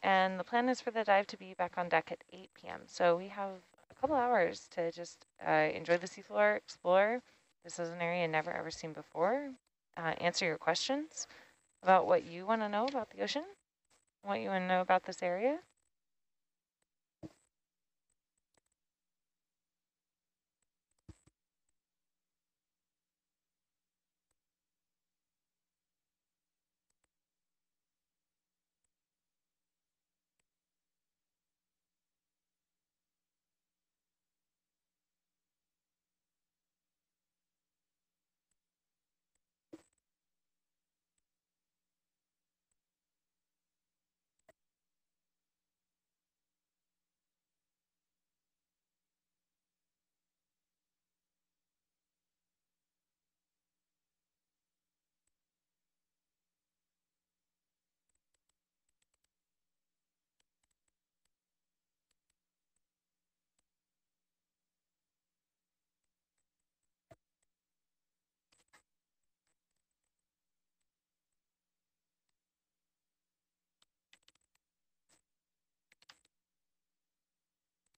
Speaker 4: and the plan is for the dive to be back on deck at 8 p.m. So we have a couple hours to just enjoy the seafloor, explore. This is an area never ever seen before. Answer your questions about what you want to know about the ocean, what you want to know about this area.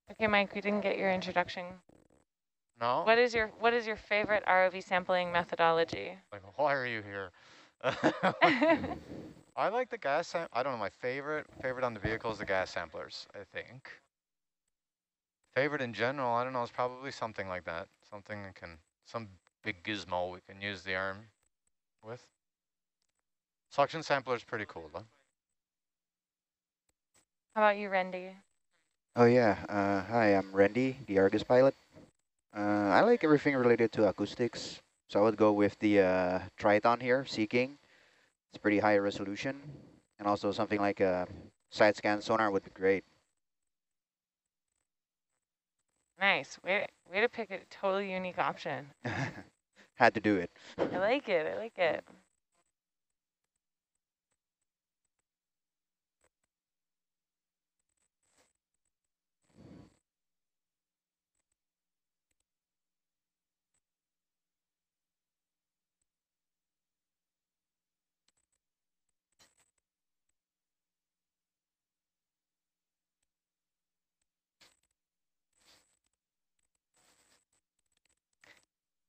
Speaker 4: Okay, Mike, we didn't get your introduction.
Speaker 2: No?
Speaker 4: What is your favorite ROV sampling methodology?
Speaker 2: Like, why are you here? I like the gas I don't know, my favorite on the vehicle is the gas samplers, I think. Favorite in general, I don't know, it's probably something like that. Something that some big gizmo we can use the arm with. Suction sampler is pretty cool though.
Speaker 4: How about you, Randy?
Speaker 7: Oh yeah, hi, I'm Randy, the Argus pilot. I like everything related to acoustics, so I would go with the Triton here, Seeking. It's pretty high resolution, and also something like a side scan sonar would be great.
Speaker 4: Nice. Way to pick a totally unique option.
Speaker 7: Had to do it.
Speaker 4: I like it. I like it.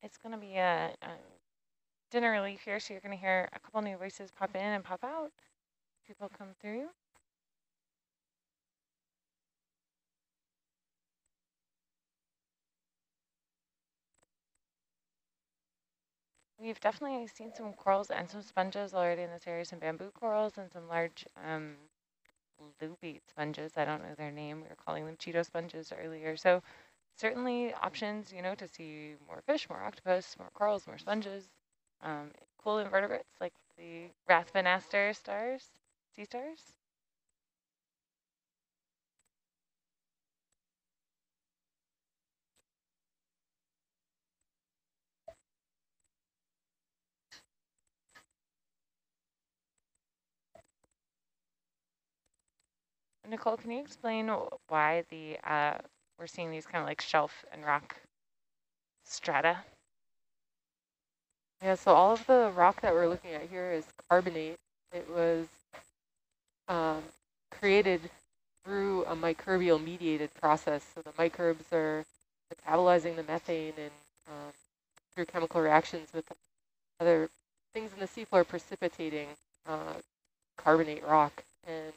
Speaker 4: It's going to be a dinner relief here, so you're going to hear a couple new voices pop in and pop out. People come through. We've definitely seen some corals and some sponges already in this area, some bamboo corals and some large lobate sponges. I don't know their name. We were calling them Cheeto sponges earlier. So certainly options, you know, to see more fish, more octopus, more corals, more sponges, cool invertebrates like the Rathbanaster stars, sea stars. Nicole, can you explain why the we're seeing these kind of like shelf and rock strata?
Speaker 6: Yeah, so all of the rock that we're looking at here is carbonate. It was created through a microbial mediated process. So the microbes are metabolizing the methane and through chemical reactions with other things in the seafloor precipitating carbonate rock. And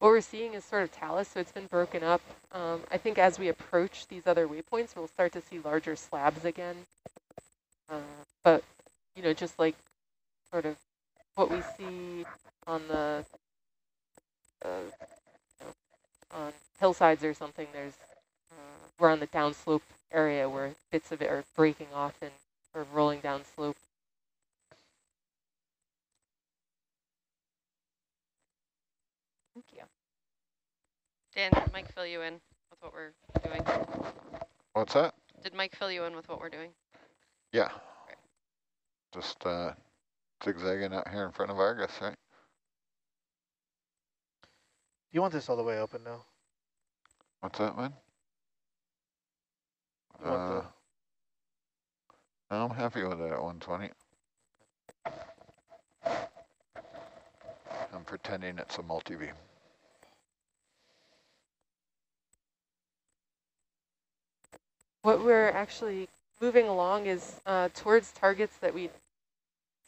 Speaker 6: what we're seeing is sort of talus, so it's been broken up. I think as we approach these other waypoints, we'll start to see larger slabs again. But, you know, just like sort of what we see on the on hillsides or something, there's we're on the downslope area where bits of it are breaking off and sort of rolling down slope.
Speaker 4: Thank you.
Speaker 10: Dan, did Mike fill you in with what we're doing?
Speaker 2: What's that?
Speaker 10: Did Mike fill you in with what we're doing?
Speaker 2: Yeah. Right. Just zigzagging out here in front of Argus, right?
Speaker 11: You want this all the way open now?
Speaker 2: What's that, man? I'm happy with it at 120. I'm pretending it's a multi-beam.
Speaker 6: What we're actually moving along is towards targets that we'd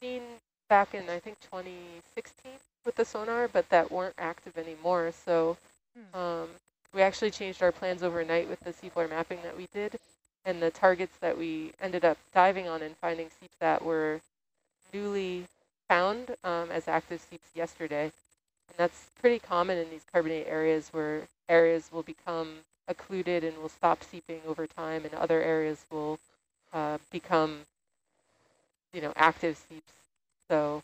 Speaker 6: seen back in, I think, 2016 with the sonar, but that weren't active anymore. So we actually changed our plans overnight with the seafloor mapping that we did. And the targets that we ended up diving on and finding seeps that were newly found as active seeps yesterday. And that's pretty common in these carbonate areas where areas will become occluded and will stop seeping over time, and other areas will become, you know, active seeps. So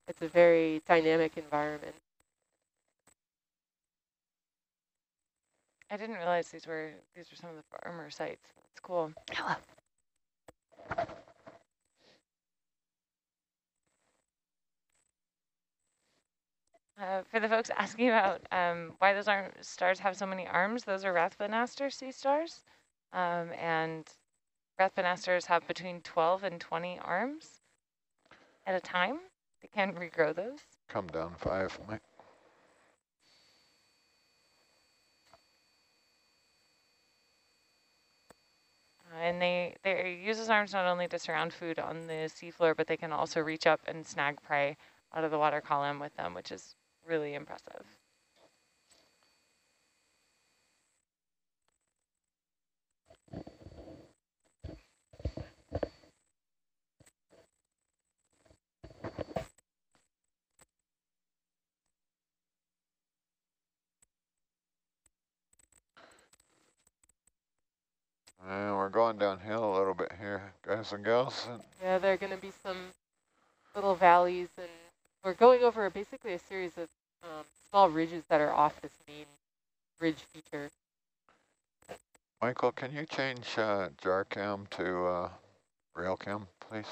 Speaker 6: it's a very dynamic environment.
Speaker 4: I didn't realize these were some of the farmer sites. That's cool.
Speaker 10: Hello.
Speaker 4: For the folks asking about why those stars have so many arms, those are Rathbanaster sea stars. And Rathbanasters have between 12 and 20 arms at a time. They can regrow those.
Speaker 2: Come down 5, Mike.
Speaker 4: And they use those arms not only to surround food on the seafloor, but they can also reach up and snag prey out of the water column with them, which is really impressive.
Speaker 2: And we're going downhill a little bit here, guys and gals.
Speaker 6: Yeah, there are going to be some little valleys, and we're going over basically a series of small ridges that are off this main ridge feature.
Speaker 2: Michael, can you change jar cam to rail cam, please?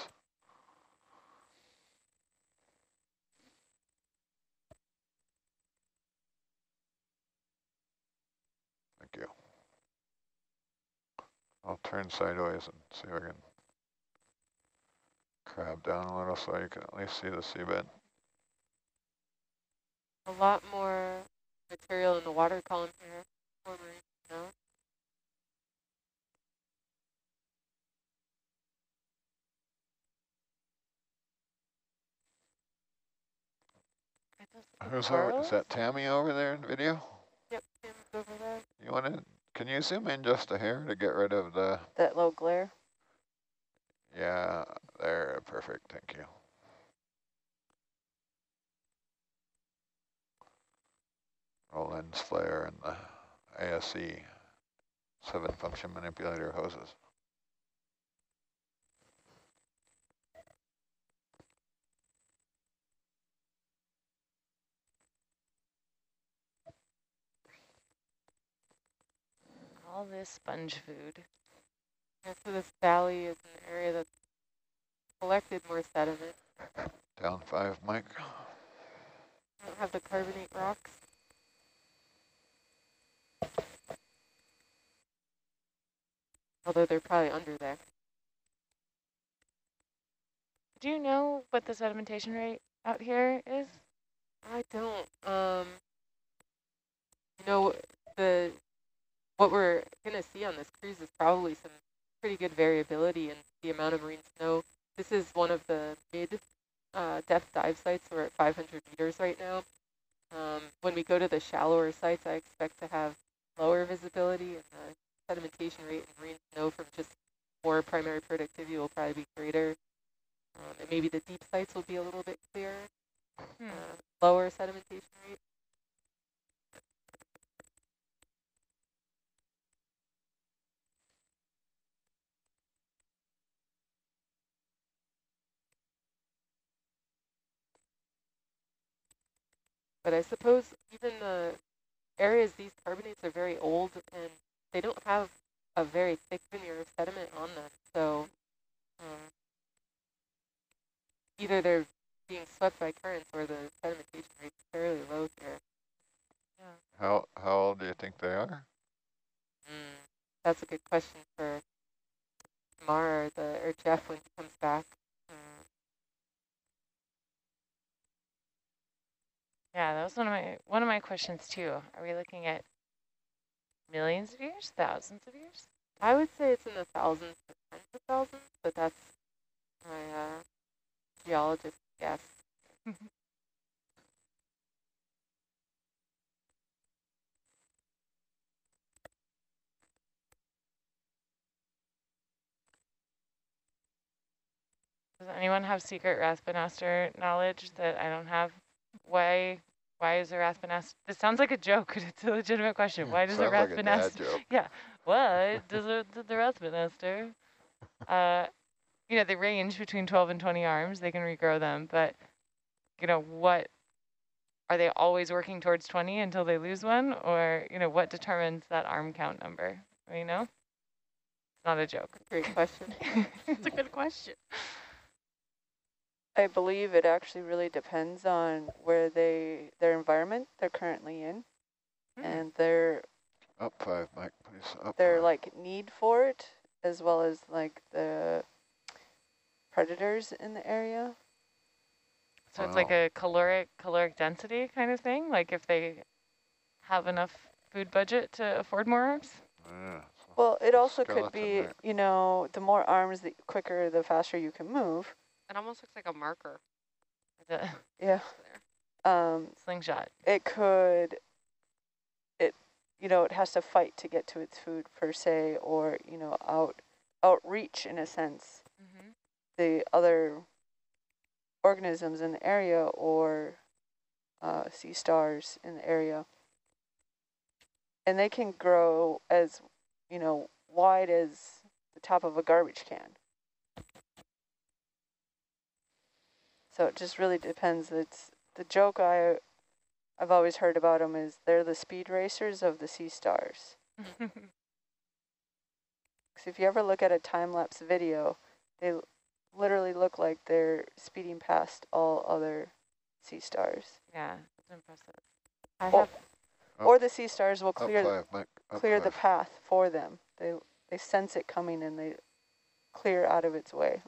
Speaker 2: Thank you. I'll turn sideways and see if I can crab down a little so you can at least see the seabed.
Speaker 6: A lot more material in the water column here. No?
Speaker 2: Who's over? Is that Tammy over there in video?
Speaker 6: Yep, Tammy's over there.
Speaker 2: You want to? Can you zoom in just a hair to get rid of the?
Speaker 9: That low glare.
Speaker 2: Yeah, there, perfect. Thank you.
Speaker 12: lens flare and the ASC 7-function manipulator hoses.
Speaker 4: All this sponge food.
Speaker 6: Yeah, so this valley is an area that's collected more sediment.
Speaker 12: Down 5, Mike.
Speaker 6: I don't have the carbonate rocks. Although they're probably under there.
Speaker 4: Do you know what the sedimentation rate out here is?
Speaker 6: I don't. You know, what we're going to see on this cruise is probably some pretty good variability in the amount of marine snow. This is one of the mid-depth dive sites. We're at 500 meters right now. When we go to the shallower sites, I expect to have lower visibility, and the sedimentation rate in marine snow from just more primary productivity will probably be greater. And maybe the deep sites will be a little bit clearer, lower sedimentation rate. But I suppose even the areas, these carbonates are very old and they don't have a very thick veneer of sediment on them. So either they're being swept by currents or the sedimentation rate is fairly low here. Yeah.
Speaker 12: How old do you think they are?
Speaker 6: That's a good question for Mara or Jeff when he comes back.
Speaker 4: Yeah, that was one of my questions too. Are we looking at millions of years, thousands of years?
Speaker 6: I would say it's in the thousands to tens of thousands, but that's my geologist guess.
Speaker 4: Does anyone have secret Raspinaster knowledge that I don't have? Why is a Raspinaster? This sounds like a joke, but it's a legitimate question. Why does a Raspinaster?
Speaker 12: Like
Speaker 4: yeah, why does the Raspinaster? You know, they range between 12 and 20 arms. They can regrow them, but you know, what are they always working towards 20 until they lose one, or you know, what determines that arm count number? You know, it's not a joke.
Speaker 6: Great question.
Speaker 4: It's a good question.
Speaker 9: I believe it actually really depends on where their environment they're currently in, and their
Speaker 12: up 5, Mike, please. Up
Speaker 9: their
Speaker 12: 5.
Speaker 9: like need for it, as well as like the predators in the area.
Speaker 4: So it's like a caloric density kind of thing. Like if they have enough food budget to afford more arms.
Speaker 12: Yeah,
Speaker 9: well, it also could be, you know, the more arms, the quicker, the faster you can move.
Speaker 10: It almost looks like a marker.
Speaker 9: Yeah.
Speaker 4: Slingshot.
Speaker 9: It could, you know, it has to fight to get to its food per se, or, you know, outreach in a sense. The other organisms in the area, or sea stars in the area. And they can grow as, you know, wide as the top of a garbage can. So it just really depends. It's the joke I've always heard about them is they're the speed racers of the sea stars. Because if you ever look at a time-lapse video, they literally look like they're speeding past all other sea stars.
Speaker 4: Yeah, it's impressive.
Speaker 9: Or the sea stars will clear
Speaker 12: the
Speaker 9: path for them. They sense it coming and they clear out of its way.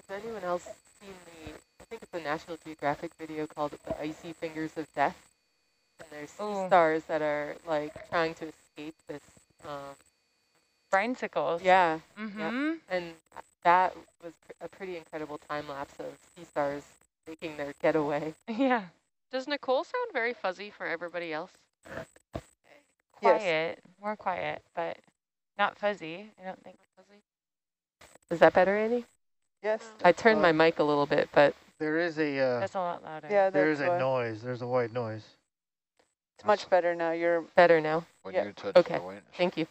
Speaker 6: Has anyone else seen I think it's a National Geographic video called The Icy Fingers of Death? And there's sea stars that are like trying to escape this.
Speaker 4: Brine sickles.
Speaker 6: Yeah. Yeah. And that was a pretty incredible time lapse of sea stars making their getaway.
Speaker 4: Yeah.
Speaker 10: Does Nicole sound very fuzzy for everybody else?
Speaker 4: Quiet, more quiet, but not fuzzy. I don't think fuzzy.
Speaker 6: Is that better, Annie?
Speaker 9: Yes.
Speaker 6: I turned my mic a little bit, but
Speaker 11: There is a
Speaker 4: That's a lot louder.
Speaker 9: Yeah,
Speaker 11: there is
Speaker 9: that's
Speaker 11: a
Speaker 9: why.
Speaker 11: noise. There's a white noise.
Speaker 9: It's much better now. You're
Speaker 6: Better now?
Speaker 12: When
Speaker 9: yeah.
Speaker 12: you touch
Speaker 6: Okay.
Speaker 12: the white.
Speaker 6: Thank you.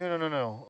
Speaker 11: No.